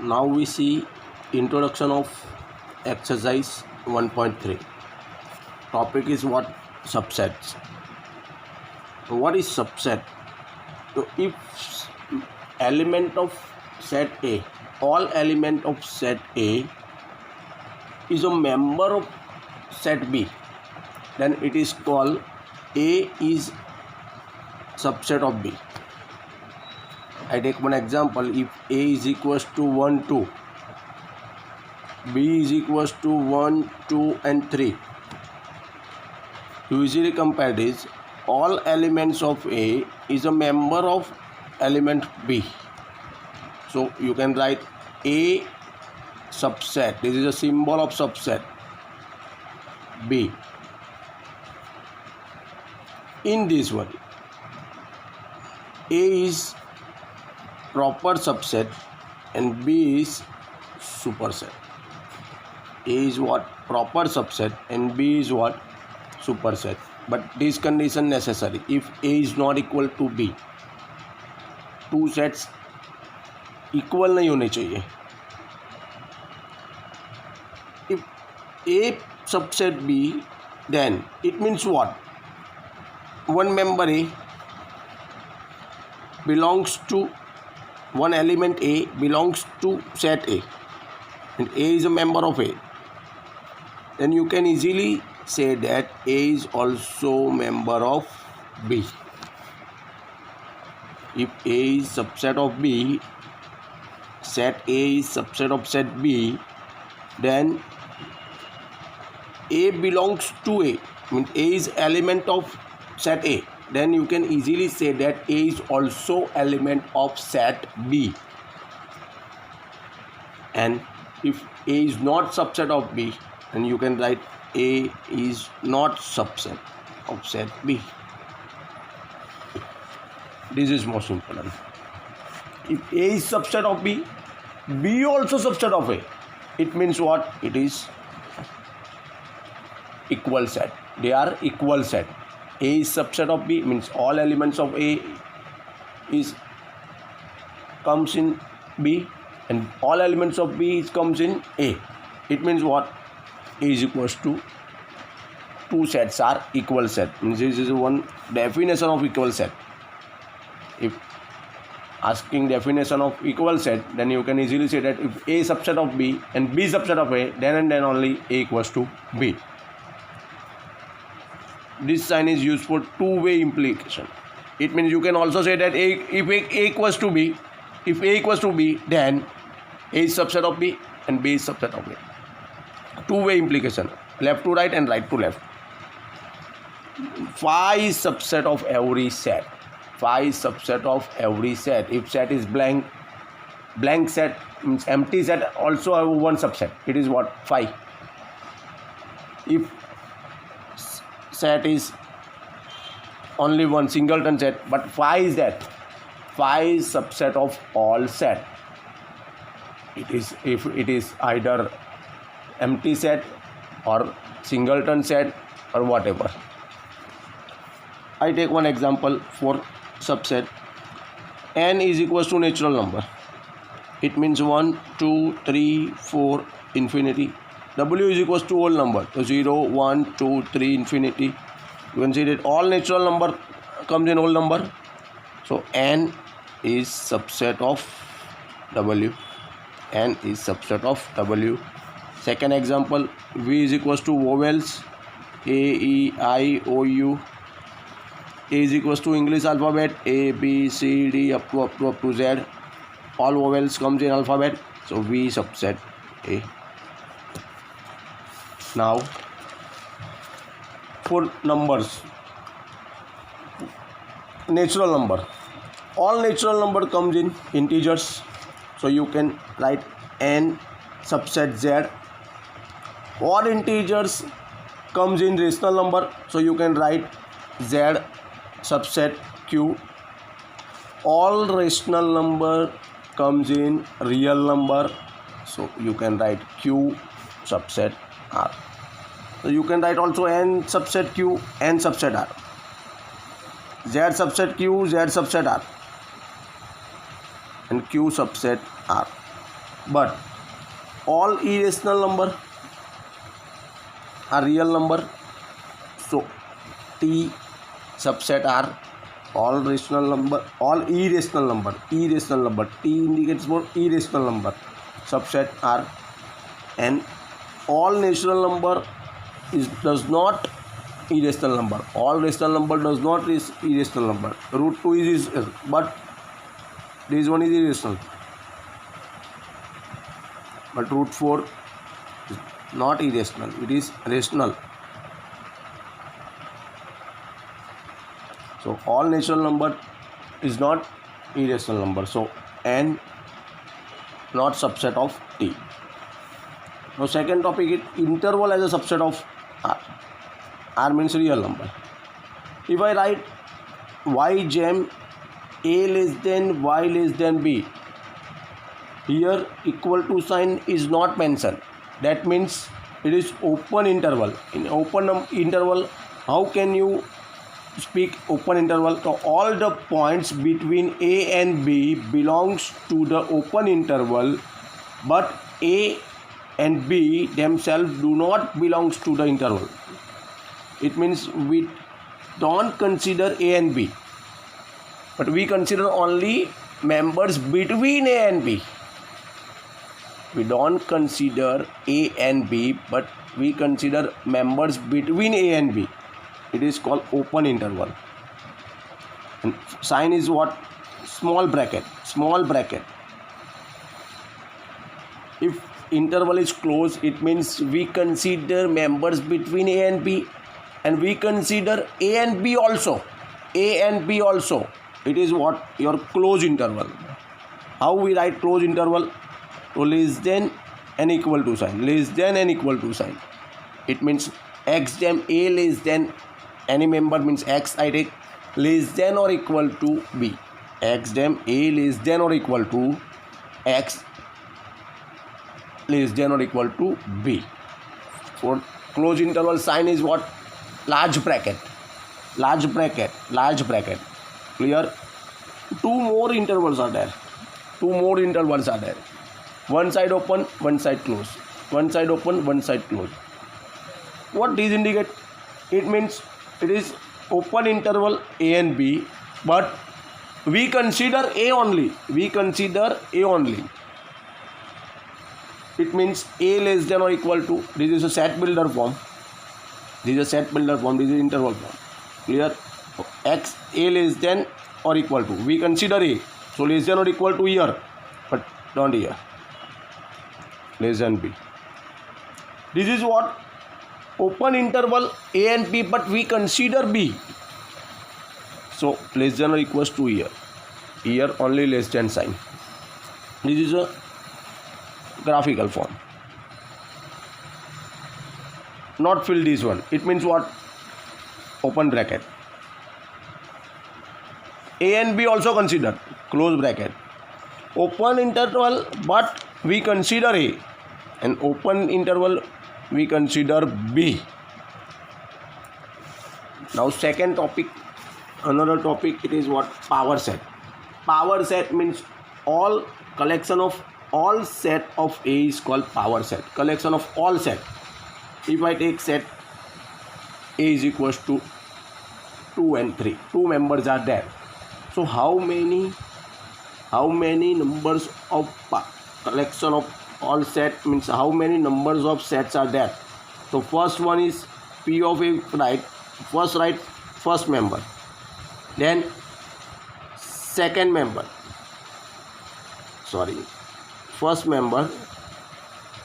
Now we see introduction of exercise 1.3. Topic is what? Subsets. So what is subset? So if element of set A, all element of set A is a member of set B, then it is called A is subset of B. I take one example. If A is equals to 1, 2, B is equals to 1, 2 and 3. To easily compare this, all elements of A is a member of element B. So you can write A subset. This is a symbol of subset B. In this one, A is proper subset and B is superset. A is what? Proper subset and B is what? Superset. But this condition necessary. If A is not equal to B, two sets equal नहीं होने चाहिए. If A subset B, then it means what? One member A belongs to one element A belongs to set A and A is a member of A. Then you can easily say that A is also member of B. If A is subset of B, set A is subset of set B, then A belongs to A, means A is element of set A. Then you can easily say that A is also element of set B. And if A is not subset of B, then you can write A is not subset of set B. This is most important. If A is subset of B, B also subset of A. It means what? It is equal set. They are equal set. A is subset of B means all elements of A comes in B and all elements of B comes in A. It means what? A is equals to two sets are equal set. Means this is one definition of equal set. If asking definition of equal set, then you can easily say that if A is subset of B and B is subset of A, then and then only A equals to B. This sign is used for two-way implication. It means you can also say that if A equals to B, if A equals to B, then A is subset of B and B is subset of A. Two-way implication, left to right and right to left. Phi is subset of every set. Phi is subset of every set. If set is blank set means empty set also have one subset. It is what? Phi. If set is only one singleton set, but phi is that. Phi is subset of all set. It is if it is either empty set or singleton set or whatever. I take one example for subset. N is equals to natural number. It means 1, 2, 3, 4, infinity. W is equals to whole number. So 0, 1, 2, 3, infinity. You can see that all natural number comes in whole number. So N is subset of W. N is subset of W. Second example, V is equals to vowels. A, E, I, O, U. A is equals to English alphabet. A, B, C, D up to Z. All vowels comes in alphabet. So V subset A. Now for numbers, natural number, all natural number comes in integers, so you can write N subset Z. All integers comes in rational number, so you can write Z subset Q. All rational number comes in real number, so you can write Q subset R. So you can write also N subset Q, N subset R. Z subset Q, Z subset R. And Q subset R. but all irrational number are real number. So T subset are all rational number, all irrational number. T indicates for irrational number. Subset are, and all natural number does not irrational number. All rational number does not is irrational number. Root 2 is but this one is irrational. But root 4 is not irrational. It is rational. So all natural number is not irrational number. So n not subset of T. Now second topic is interval as a subset of R. R means real number. If I write y gem a less than y less than b, here equal to sign is not mentioned. That means it is open interval. In open interval, how can you speak open interval? So all the points between a and b belongs to the open interval, but a and b themselves do not belongs to the interval. It means we don't consider a and b, but we consider only members between a and b. We don't consider a and b, but we consider members between a and b. It is called open interval. And sign is what? Small bracket. If interval is closed, it means we consider members between a and b, and we consider a and b also. It is what? Your closed interval. How we write closed interval? So less than and equal to sign. It means x gem a less than any member means x I take less than or equal to b. X gem a less than or equal to x less than or equal to b. For closed interval sign is what? Large bracket. Clear? Two more intervals are there. One side open, one side close. One side open, one side close. What these indicate? It means it is open interval a and b, but we consider a only. It means a less than or equal to. This is a set builder form. This is interval form. Clear? X a less than or equal to. We consider a. So less than or equal to here, but don't here. Less than b. This is what? Open interval a and b, but we consider b. So less than or equals to here. Here only less than sign. This is a graphical form. Not fill this one. It means what? Open bracket. A and b also considered. Close bracket. Open interval, but we consider a. And open interval we consider b. Now second topic, another topic, it is what? Power set. Power set means all collection of all set of A is called power set. Collection of all set. If I take set A is equals to 2 and 3. Two members are there. So how many numbers of collection of all set means how many numbers of sets are there? So first one is P of A, right? First member. Then second member. First member,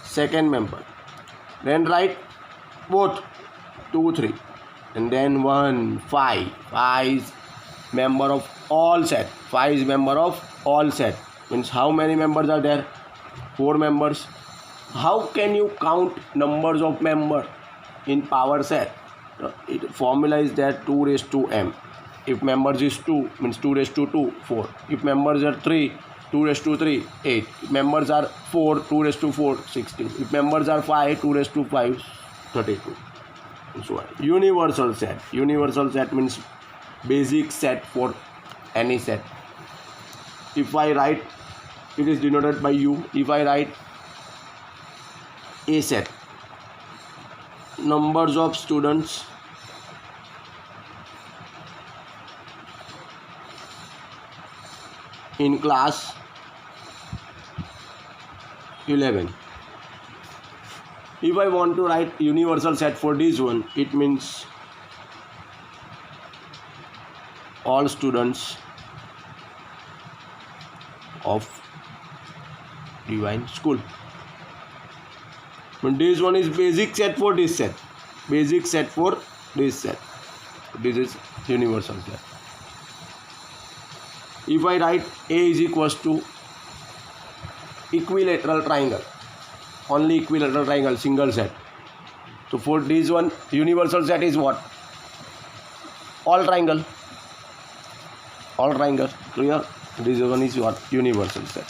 second member. Then write both 2, 3. And then 1, 5. 5 is member of all set. 5 is member of all set. Means how many members are there? 4 members. How can you count numbers of member in power set? Formula is there 2 raised to m. If members is 2 means 2 raised to 2, 4. If members are 3, 2 raised to 3, 8. If members are 4, 2 raised to 4, 16. If members are 5, 2 raised to 5, 32. So universal set. Universal set means basic set for any set. If I write it is denoted by U. If I write A set, numbers of students in class 11. If I want to write universal set for this one, it means all students of Divine School. But this one is basic set for this set. Basic set for this set. This is universal set. If I write A is equals to equilateral triangle, only equilateral triangle, single set. So for this one, universal set is what? All triangle. All triangle. Clear? This one is what? Universal set.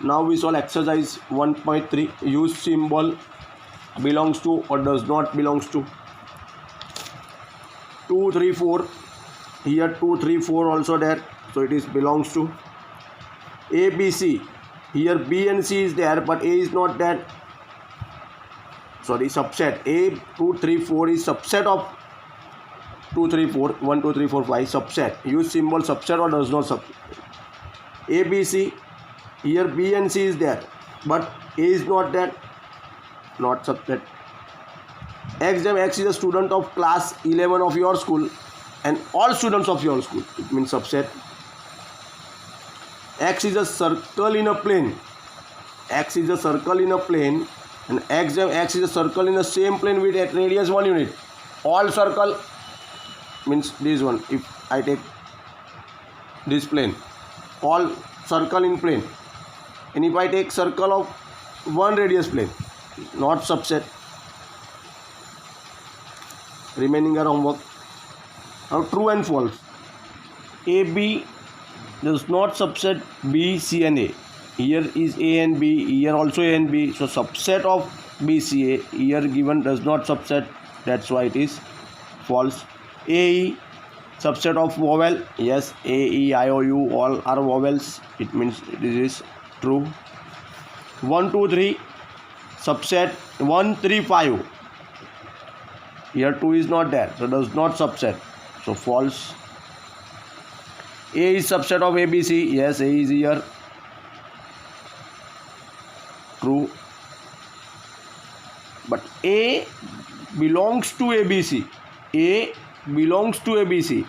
Now we solve exercise 1.3. Use symbol belongs to or does not belongs to. 2, 3, 4. Here 2, 3, 4 also there. So it is belongs to. A, B, C. Here B and C is there, but A is not there. Sorry, subset. A, 2, 3, 4 is subset of 2, 3, 4. 1, 2, 3, 4, 5. Subset. Use symbol subset or does not subset. A, B, C. Here B and C is there, but A is not there. Not subset. X is a student of class 11 of your school and all students of your school. It means subset. X is a circle in a plane. X is a circle in a plane, and X is a circle in the same plane with radius 1 unit. All circle means this one. If I take this plane, all circle in plane, and if I take circle of 1 radius plane, not subset. Remaining are homework. Now true and false. A, B does not subset B, C and A. Here is A and B, here also A and B. So subset of B, C, A here given does not subset. That's why it is false. A, E subset of vowel. Yes, A, E, I, O, U all are vowels. It means this is true. 1, 2, 3 subset 1, 3, 5. Here 2 is not there, so does not subset. So false. A is subset of ABC. Yes, A is here. True. But A belongs to ABC. A belongs to ABC.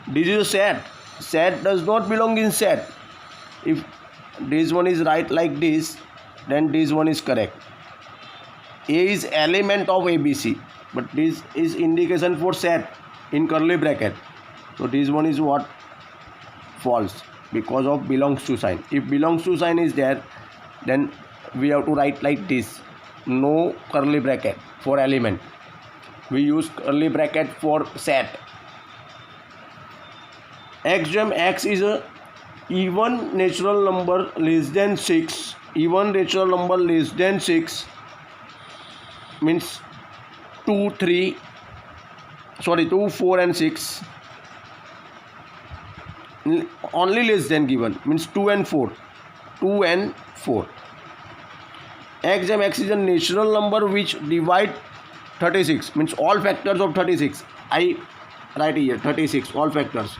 This is a set. Set does not belong in set. If this one is right like this, then this one is correct. A is element of ABC, but this is indication for set in curly bracket. So this one is what? False, because of belongs to sign. If belongs to sign is there, then we have to write like this. No curly bracket for element. We use curly bracket for set. X is a even natural number less than 6. Even natural number less than 6 means 2, 4 and 6. Only less than given means 2 and 4. 2 and 4. X is a natural number which divide 36 means all factors of 36. I write here 36 all factors.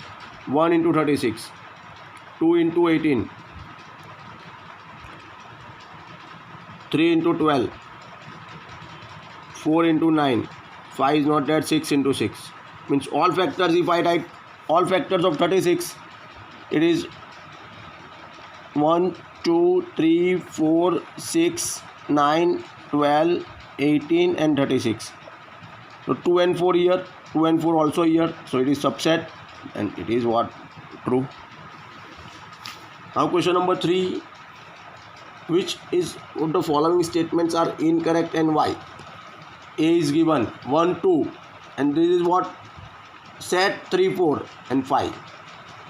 1 into 36, 2 into 18, 3 into 12, 4 into 9, 5 is not there, 6 into 6 means all factors. If I write all factors of 36, it is 1, 2, 3, 4, 6, 9, 12, 18 and 36. So 2 and 4 here, 2 and 4 also here. So it is subset and it is what? True. Now question number 3. Which is of the following statements are incorrect and why? A is given 1, 2 and this is what? Set 3, 4 and 5.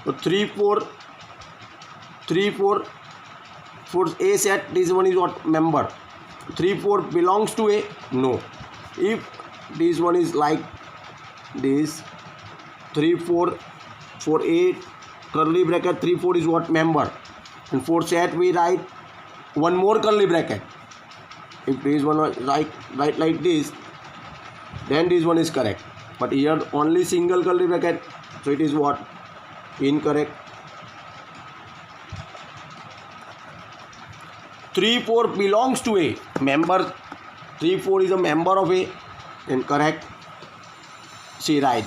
So 3, 4 for A set, this one is what? Member. 3, 4 belongs to A? No. If this one is like this, 3, 4 for A curly bracket 3, 4 is what? Member. And for set we write one more curly bracket. If this one write like this, then this one is correct. But here only single curly bracket, so it is what? Incorrect. 3, 4 belongs to A. Member 3, 4 is a member of A. Then correct. See, right.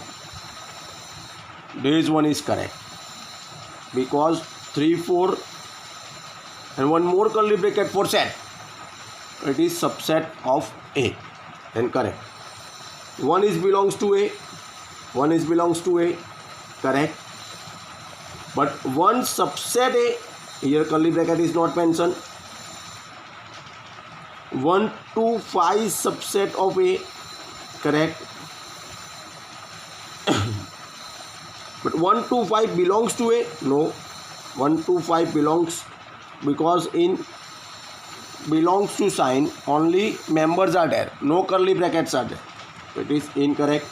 This one is correct. Because 3, 4 and one more curly bracket for set. It is subset of A. Then correct. 1 is belongs to A. 1 is belongs to A. Correct. But one subset A. Here curly bracket is not mentioned. 1 to 5 subset of A. Correct. But 1 to 5 belongs to A? No. 1 to 5 belongs, because in belongs to sign only members are there, no curly brackets are there. It is incorrect.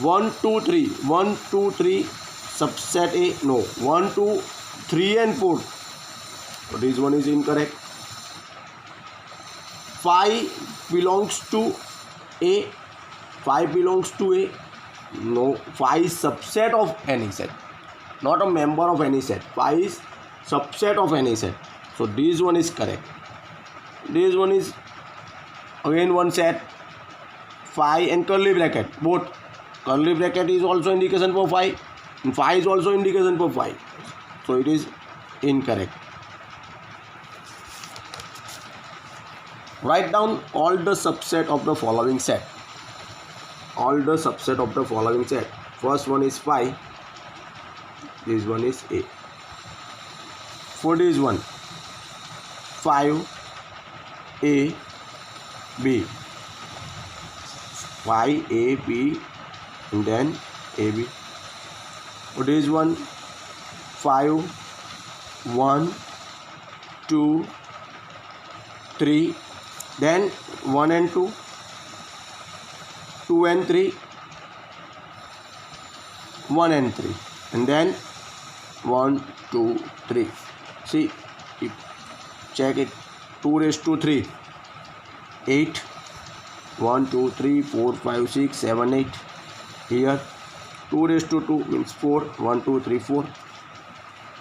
1, 2, 3. 1, 2, 3 subset A? No. 1, 2, 3 and 4. So this one is incorrect. 5 belongs to A. 5 belongs to A? No. 5 is subset of any set, not a member of any set. 5 is subset of any set. So this one is correct. This one is again one set, 5 and curly bracket. Both curly bracket is also indication for 5 and 5 is also indication for 5. So it is incorrect. Write down all the subset of the following set. All the subset of the following set. First one is 5. This one is A. For this one, 5 A B. 5 A B and then A B. For this one, 5 1 2 3, then 1 and 2, 2 and 3, 1 and 3, and then 1 2 3. See, check it. 2 raised to 3, 8. 1 2 3 4 5 6 7 8. Here 2 raised to 2 means 4. 1 2 3 4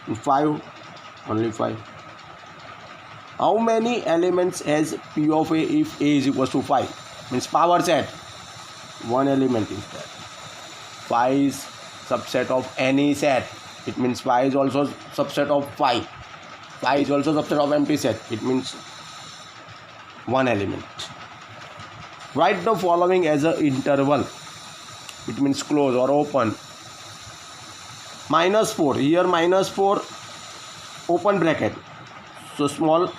and 5, only 5. How many elements has P of A if A is equals to 5? Means power set. One element is there. 5 is subset of any set. It means 5 is also subset of 5. 5 is also subset of empty set. It means one element. Write the following as an interval. It means close or open. -4. Here -4 open bracket. So small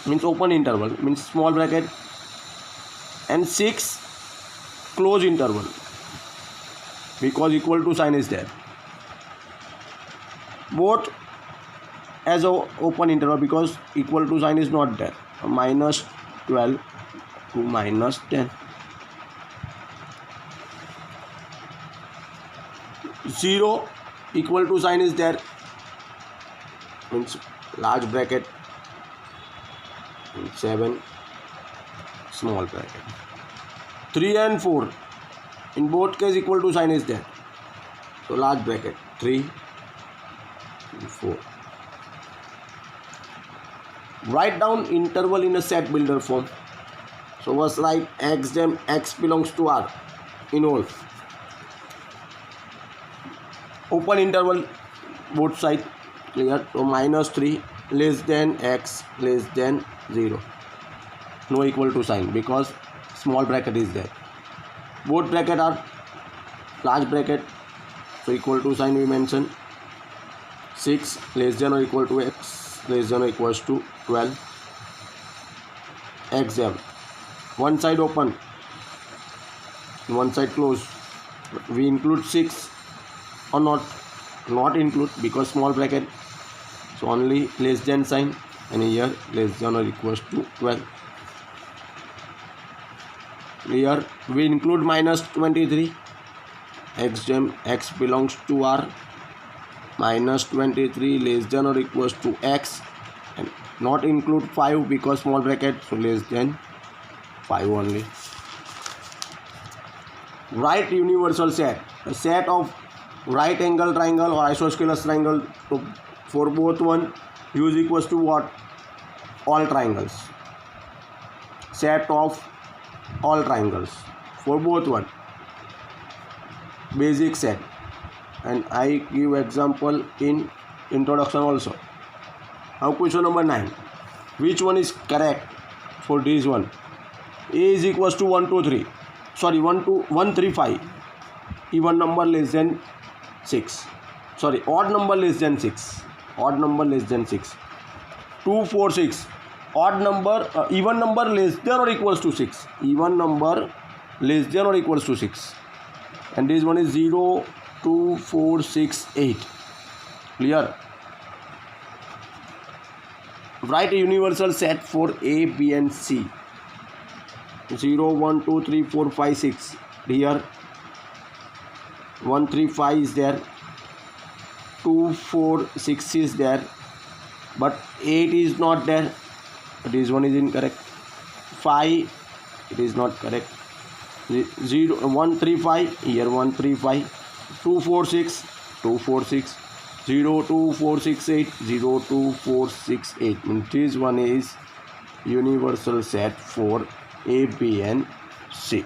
means open interval, means small bracket, and 6 close interval, because equal to sign is there. Both as a open interval because equal to sign is not there. -12 to -10. 0 equal to sign is there, means large bracket. 7 small bracket. 3 and 4 in both case equal to sign is there, so large bracket. 3 and 4. Write down interval in a set builder form. So first write x, then x belongs to R in all. Open interval both side, clear. So -3 less than x less than 0. No equal to sign because small bracket is there. Both bracket are large bracket, so equal to sign we mention. 6 less than or equal to x less than or equals to 12. Exam. One side open, one side close. We include 6 or not include because small bracket, so only less than sign, and here less than or equals to 12. Here we include -23 x gem x belongs to R, minus 23 less than or equals to x, and not include 5 because small bracket, so less than 5 only. Right universal set, a set of right angle triangle or isosceles triangle, so for both one u is equals to what? All triangles. Set of all triangles for both one, basic set, and I give example in introduction also. Now question number 9, which one is correct for this one? A is equals to 1 2 3, sorry 1 3 5, even number less than 6, sorry odd number less than 6, odd number less than 6, 2 4 6, odd number even number less than or equals to 6, even number less than or equals to 6, and this one is 0 2 4 6 8. Clear? Write a universal set for A, B and C. 0 1 2 3 4 5 6. Here 1 3 5 is there, 2 4 6 is there, but 8 is not there. This one is incorrect. 5, it is not correct. 0 1 3 5, here 1 3 5, 2 4 6, 2 4 6, 0 2 4 6 8, 0 2 4 6 8. And this one is universal set for A, B and C.